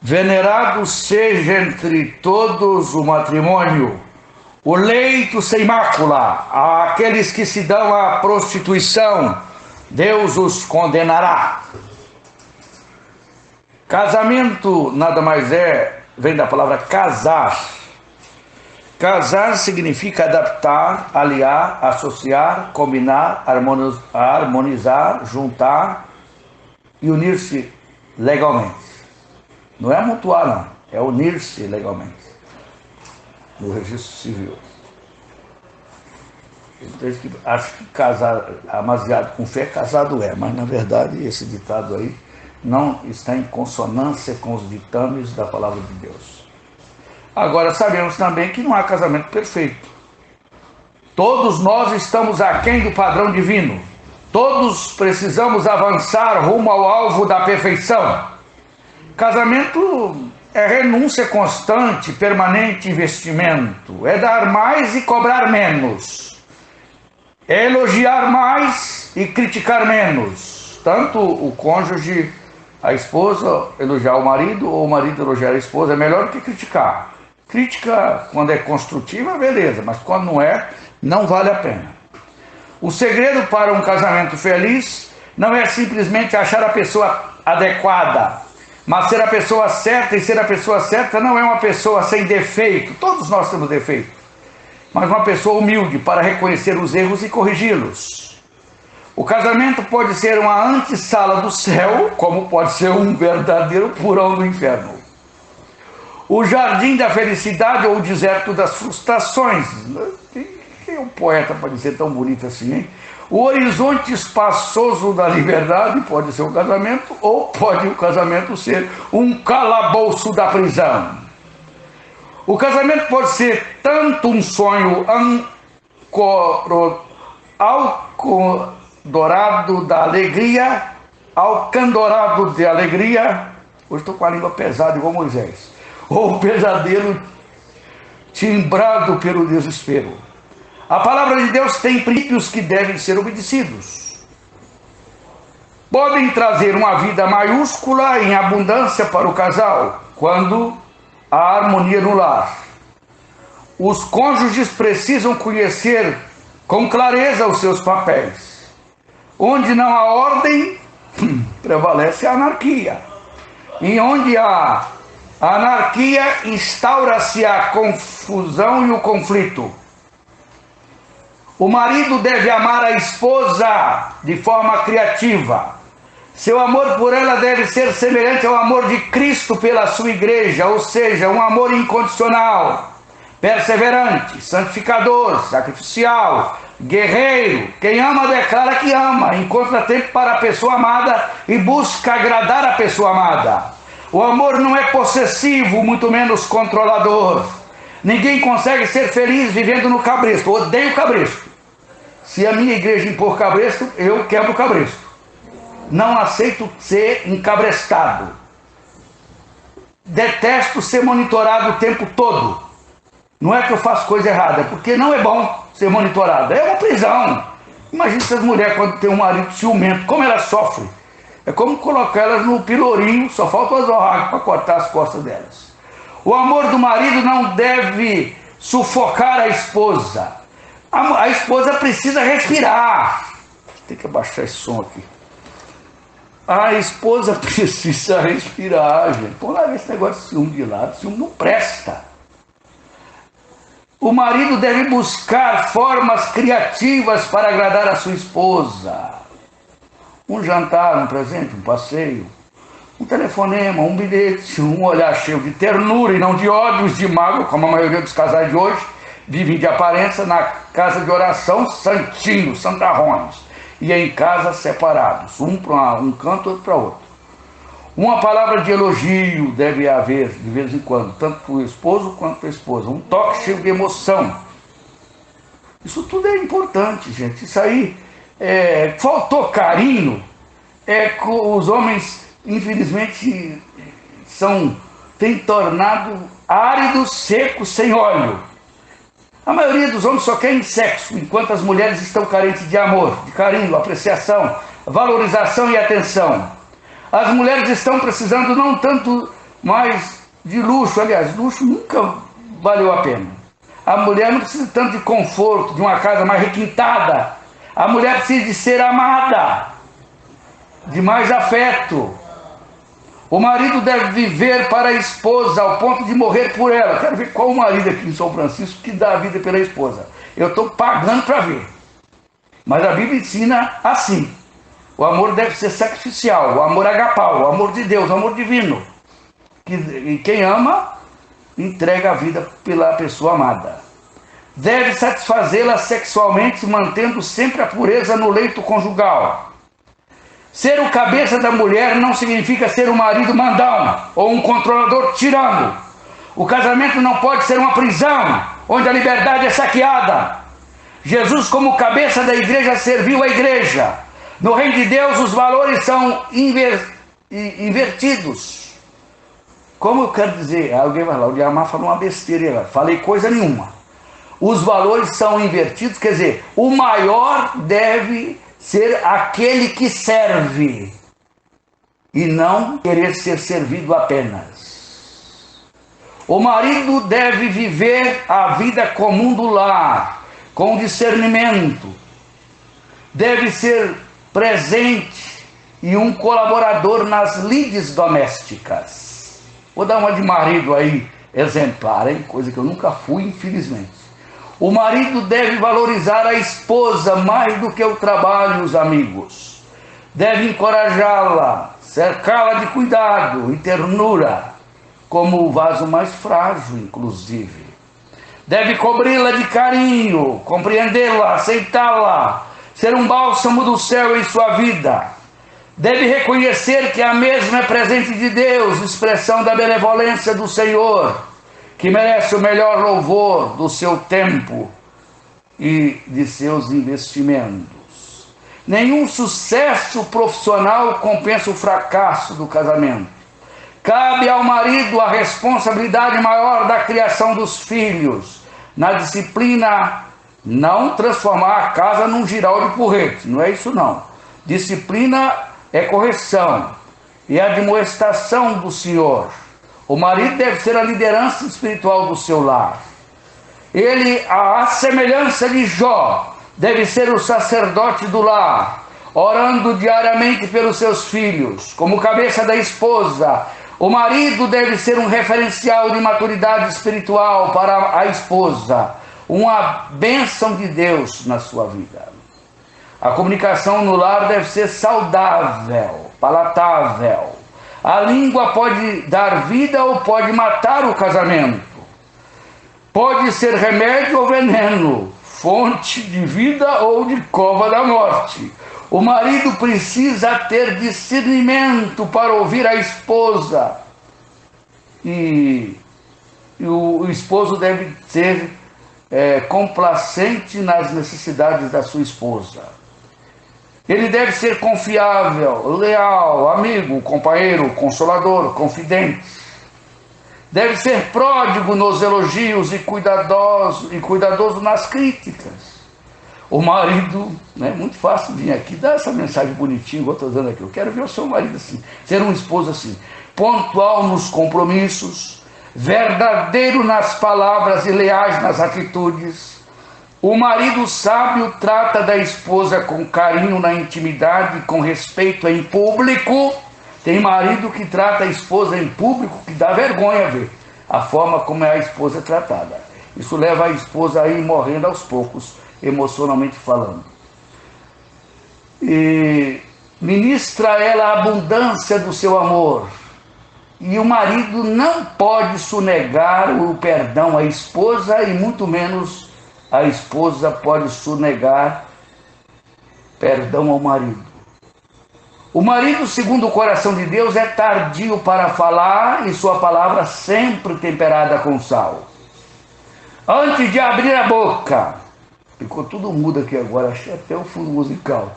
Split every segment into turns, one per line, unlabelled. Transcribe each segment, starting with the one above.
Venerado seja entre todos o matrimônio, o leito sem mácula. Aqueles que se dão à prostituição, Deus os condenará. Casamento nada mais vem da palavra casar. Casar significa adaptar, aliar, associar, combinar, harmonizar, juntar e unir-se legalmente. Não é mutuar, não. É unir-se legalmente no registro civil. Então, acho que casar amasiado com fé, casado é. Mas, na verdade, esse ditado aí não está em consonância com os ditames da palavra de Deus. Agora, sabemos também que não há casamento perfeito. Todos nós estamos aquém do padrão divino. Todos precisamos avançar rumo ao alvo da perfeição. Casamento é renúncia constante, permanente investimento. É dar mais e cobrar menos. É elogiar mais e criticar menos. Tanto o cônjuge, a esposa elogiar o marido, ou o marido elogiar a esposa, é melhor do que criticar. Crítica, quando é construtiva, beleza, mas quando não é, não vale a pena. O segredo para um casamento feliz não é simplesmente achar a pessoa adequada, mas ser a pessoa certa, e ser a pessoa certa não é uma pessoa sem defeito, todos nós temos defeito, mas uma pessoa humilde para reconhecer os erros e corrigi-los. O casamento pode ser uma antessala do céu, como pode ser um verdadeiro porão do inferno. O jardim da felicidade ou o deserto das frustrações. Quem é um poeta para dizer tão bonito assim, hein? O horizonte espaçoso da liberdade pode ser um casamento, ou pode o casamento ser um calabouço da prisão. O casamento pode ser tanto um sonho alcandorado da alegria, alcandorado de alegria, hoje estou com a língua pesada igual Moisés, ou pesadelo timbrado pelo desespero. A palavra de Deus tem princípios que devem ser obedecidos. Podem trazer uma vida maiúscula em abundância para o casal, quando há harmonia no lar. Os cônjuges precisam conhecer com clareza os seus papéis. Onde não há ordem, prevalece a anarquia. E onde há anarquia, instaura-se a confusão e o conflito. O marido deve amar a esposa de forma criativa. Seu amor por ela deve ser semelhante ao amor de Cristo pela sua igreja, ou seja, um amor incondicional, perseverante, santificador, sacrificial, guerreiro. Quem ama declara que ama, encontra tempo para a pessoa amada e busca agradar a pessoa amada. O amor não é possessivo, muito menos controlador. Ninguém consegue ser feliz vivendo no cabresto. Odeio cabresto. Se a minha igreja impor cabresto, eu quebro o cabresto. Não aceito ser encabrestado. Detesto ser monitorado o tempo todo. Não é que eu faço coisa errada, é porque não é bom ser monitorado. É uma prisão. Imagina essas mulheres quando tem um marido ciumento, como elas sofrem. É como colocar elas no pilorinho, só falta o azorrague para cortar as costas delas. O amor do marido não deve sufocar a esposa. A esposa precisa respirar. Tem que abaixar esse som aqui. A esposa precisa respirar, gente. Pô, larga esse negócio de ciúme de lado. Ciúme não presta. O marido deve buscar formas criativas para agradar a sua esposa. Um jantar, um presente, um passeio, um telefonema, um bilhete, um olhar cheio de ternura e não de ódios, de mágoa, como a maioria dos casais de hoje vivem de aparência na casa de oração, santinhos, santarrões, e em casas separados, um para um canto, outro para outro. Uma palavra de elogio deve haver de vez em quando, tanto para o esposo quanto para a esposa, um toque cheio de emoção. Isso tudo é importante, gente. Isso aí, faltou carinho, os homens, infelizmente, têm tornado áridos, secos, sem óleo. A maioria dos homens só querem sexo, enquanto as mulheres estão carentes de amor, de carinho, apreciação, valorização e atenção. As mulheres estão precisando não tanto mas de luxo, aliás, luxo nunca valeu a pena. A mulher não precisa tanto de conforto, de uma casa mais requintada. A mulher precisa de ser amada, de mais afeto. O marido deve viver para a esposa ao ponto de morrer por ela. Quero ver qual o marido aqui em São Francisco que dá a vida pela esposa. Eu estou pagando para ver. Mas a Bíblia ensina assim. O amor deve ser sacrificial, o amor agapau, o amor de Deus, o amor divino. E quem ama, entrega a vida pela pessoa amada. Deve satisfazê-la sexualmente, mantendo sempre a pureza no leito conjugal. Ser o cabeça da mulher não significa ser um marido mandão ou um controlador tirano. O casamento não pode ser uma prisão, onde a liberdade é saqueada. Jesus, como cabeça da igreja, serviu a igreja. No reino de Deus, os valores são invertidos. Como eu quero dizer? Alguém vai lá, o Diamar falou uma besteira, falei coisa nenhuma. Os valores são invertidos, quer dizer, o maior deve ser aquele que serve e não querer ser servido apenas. O marido deve viver a vida comum do lar, com discernimento. Deve ser presente e um colaborador nas lides domésticas. Vou dar uma de marido aí, exemplar, hein? Coisa que eu nunca fui, infelizmente. O marido deve valorizar a esposa mais do que o trabalho e os amigos. Deve encorajá-la, cercá-la de cuidado e ternura, como o vaso mais frágil, inclusive. Deve cobri-la de carinho, compreendê-la, aceitá-la, ser um bálsamo do céu em sua vida. Deve reconhecer que a mesma é presente de Deus, expressão da benevolência do Senhor, que merece o melhor louvor do seu tempo e de seus investimentos. Nenhum sucesso profissional compensa o fracasso do casamento. Cabe ao marido a responsabilidade maior da criação dos filhos, na disciplina, não transformar a casa num giral de porrete, não é isso não. Disciplina é correção e admoestação do Senhor. O marido deve ser a liderança espiritual do seu lar. Ele, à semelhança de Jó, deve ser o sacerdote do lar, orando diariamente pelos seus filhos, como cabeça da esposa. O marido deve ser um referencial de maturidade espiritual para a esposa, uma bênção de Deus na sua vida. A comunicação no lar deve ser saudável, palatável. A língua pode dar vida ou pode matar o casamento. Pode ser remédio ou veneno, fonte de vida ou de cova da morte. O marido precisa ter discernimento para ouvir a esposa. E o esposo deve ser complacente nas necessidades da sua esposa. Ele deve ser confiável, leal, amigo, companheiro, consolador, confidente. Deve ser pródigo nos elogios e cuidadoso nas críticas. O marido, é muito fácil vir aqui, dar essa mensagem bonitinha, igual eu estou dando aqui. Eu quero ver o seu marido assim, ser um esposo assim, pontual nos compromissos, verdadeiro nas palavras e leais nas atitudes. O marido sábio trata da esposa com carinho na intimidade, com respeito em público. Tem marido que trata a esposa em público que dá vergonha ver a forma como a esposa é tratada. Isso leva a esposa a ir morrendo aos poucos, emocionalmente falando. E ministra a ela a abundância do seu amor. E o marido não pode sonegar o perdão à esposa e muito menos a esposa pode sonegar perdão ao marido. O marido, segundo o coração de Deus, é tardio para falar e sua palavra sempre temperada com sal. Antes de abrir a boca, ficou tudo mudo aqui agora, achei até o fundo musical.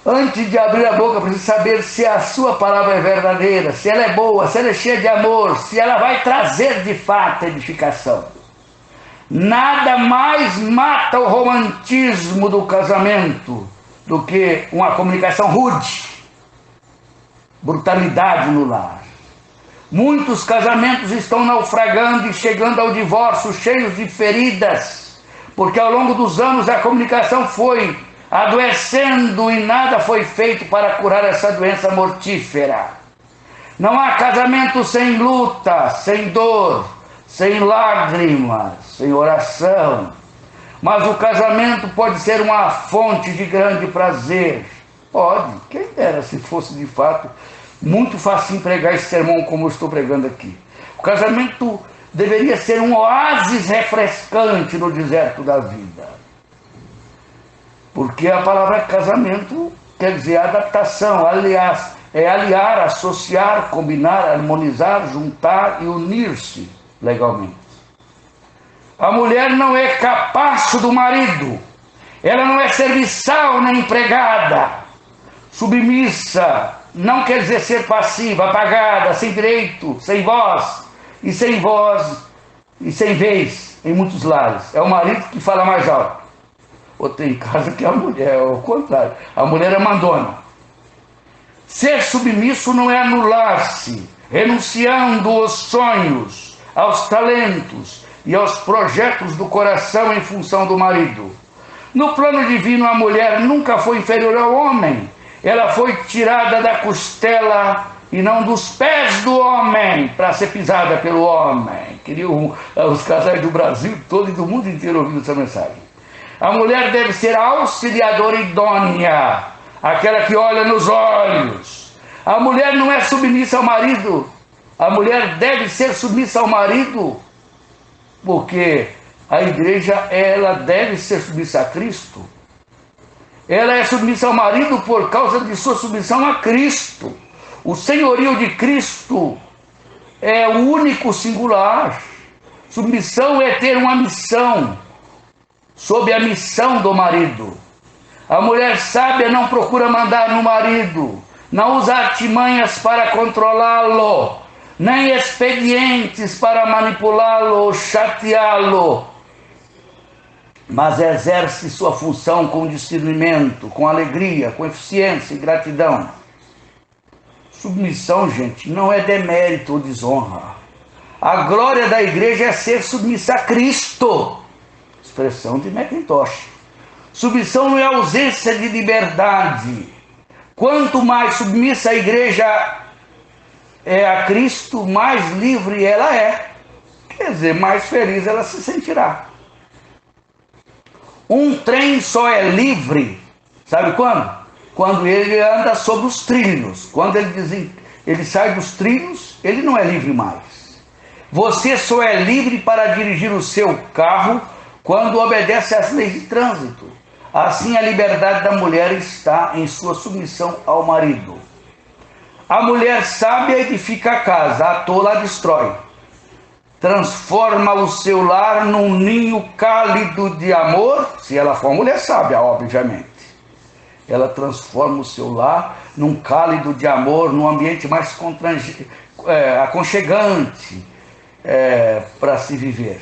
Antes de abrir a boca, precisa saber se a sua palavra é verdadeira, se ela é boa, se ela é cheia de amor, se ela vai trazer de fato edificação. Nada mais mata o romantismo do casamento do que uma comunicação rude, brutalidade no lar. Muitos casamentos estão naufragando e chegando ao divórcio cheios de feridas, porque ao longo dos anos a comunicação foi adoecendo e nada foi feito para curar essa doença mortífera. Não há casamento sem luta, sem dor, sem lágrimas, sem oração. Mas o casamento pode ser uma fonte de grande prazer. Pode, quem dera se fosse de fato muito fácil pregar esse sermão como eu estou pregando aqui. O casamento deveria ser um oásis refrescante no deserto da vida. Porque a palavra casamento quer dizer adaptação, aliás, é aliar, associar, combinar, harmonizar, juntar e unir-se legalmente. A mulher não é capacho do marido, ela não é serviçal nem empregada. Submissa não quer dizer ser passiva, apagada, sem direito, sem voz e sem vez em muitos lares. É o marido que fala mais alto. Ou tem casa que a mulher, é o contrário, a mulher é mandona. Ser submisso não é anular-se, renunciando aos sonhos, aos talentos e aos projetos do coração em função do marido. No plano divino, a mulher nunca foi inferior ao homem. Ela foi tirada da costela e não dos pés do homem para ser pisada pelo homem. Queriam os casais do Brasil todo e do mundo inteiro ouvindo essa mensagem. A mulher deve ser auxiliadora idônea, aquela que olha nos olhos. A mulher não é submissa ao marido. A mulher deve ser submissa ao marido, porque a igreja, ela deve ser submissa a Cristo. Ela é submissa ao marido por causa de sua submissão a Cristo. O senhorio de Cristo é o único singular. Submissão é ter uma missão, sob a missão do marido. A mulher sábia não procura mandar no marido, não usa artimanhas para controlá-lo, nem expedientes para manipulá-lo, chateá-lo, mas exerce sua função com discernimento, com alegria, com eficiência e gratidão. Submissão, gente, não é demérito ou desonra. A glória da igreja é ser submissa a Cristo. Expressão de Macintosh. Submissão não é ausência de liberdade. Quanto mais submissa a igreja é a Cristo, mais livre ela é. Quer dizer, mais feliz ela se sentirá. Um trem só é livre, sabe quando? Quando ele anda sobre os trilhos. Quando ele sai dos trilhos, ele não é livre mais. Você só é livre para dirigir o seu carro quando obedece às leis de trânsito. Assim, a liberdade da mulher está em sua submissão ao marido. A mulher sábia edifica a casa, a tola a destrói. Transforma o seu lar num ninho cálido de amor, se ela for uma mulher sábia, obviamente. Ela transforma o seu lar num cálido de amor, num ambiente mais aconchegante para se viver.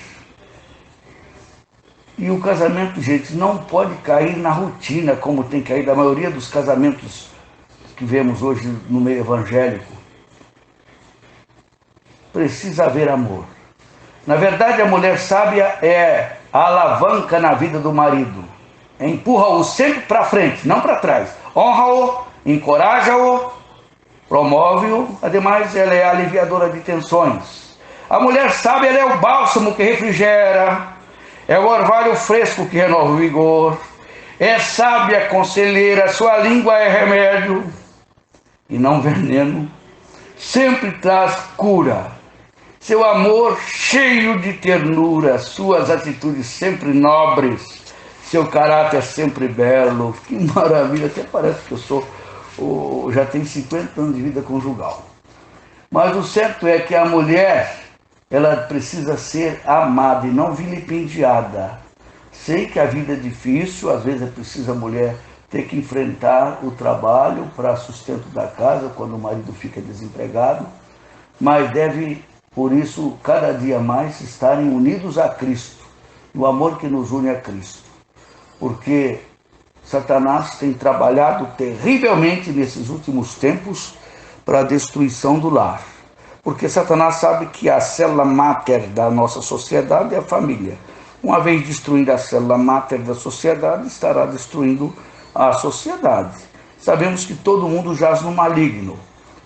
E o casamento, gente, não pode cair na rotina, como tem caído a maioria dos casamentos que vemos hoje no meio evangélico. Precisa haver amor. Na verdade, a mulher sábia é a alavanca na vida do marido. Empurra-o sempre para frente, não para trás. Honra-o, encoraja-o, promove-o. Ademais, ela é a aliviadora de tensões. A mulher sábia, ela é o bálsamo que refrigera, é o orvalho fresco que renova o vigor. É sábia conselheira, sua língua é remédio e não veneno. Sempre traz cura. Seu amor cheio de ternura, suas atitudes sempre nobres, seu caráter sempre belo. Que maravilha, até parece que já tenho 50 anos de vida conjugal. Mas o certo é que a mulher, ela precisa ser amada e não vilipendiada. Sei que a vida é difícil, às vezes é preciso a mulher ter que enfrentar o trabalho para sustento da casa, quando o marido fica desempregado, mas deve, por isso, cada dia mais estarem unidos a Cristo, o amor que nos une a Cristo. Porque Satanás tem trabalhado terrivelmente nesses últimos tempos para a destruição do lar. Porque Satanás sabe que a célula máter da nossa sociedade é a família. Uma vez destruindo a célula máter da sociedade, estará destruindo a sociedade. Sabemos que todo mundo jaz no maligno,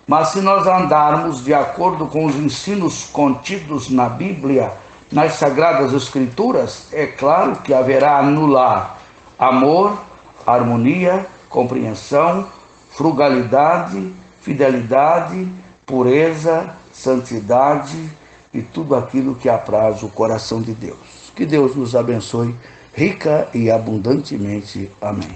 mas se nós andarmos de acordo com os ensinos contidos na Bíblia, nas Sagradas Escrituras, é claro que haverá no lar amor, harmonia, compreensão, frugalidade, fidelidade, pureza, santidade e tudo aquilo que apraz o coração de Deus. Que Deus nos abençoe rica e abundantemente. Amém.